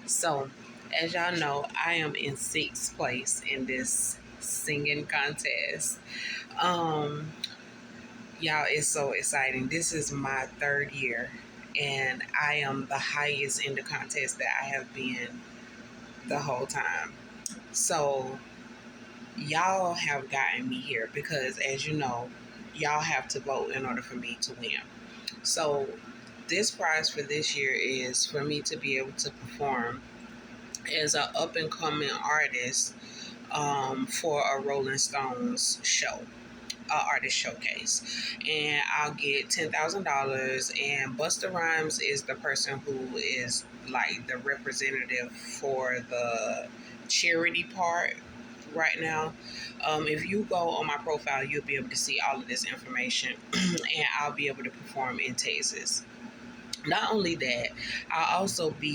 So, as y'all know, I am in 6th place in this singing contest. Um, y'all, it's so exciting. This is my 3rd year, and I am the highest in the contest that I have been the whole time. So, y'all have gotten me here because, as you know, y'all have to vote in order for me to win. So, this prize for this year is for me to be able to perform as an up and coming artist for a Rolling Stones show, artist showcase, and I'll get $10,000. And Busta Rhymes is the person who is like the representative for the charity part right now. If you go on my profile, you'll be able to see all of this information, and I'll be able to perform in Texas. Not only that, I'll also be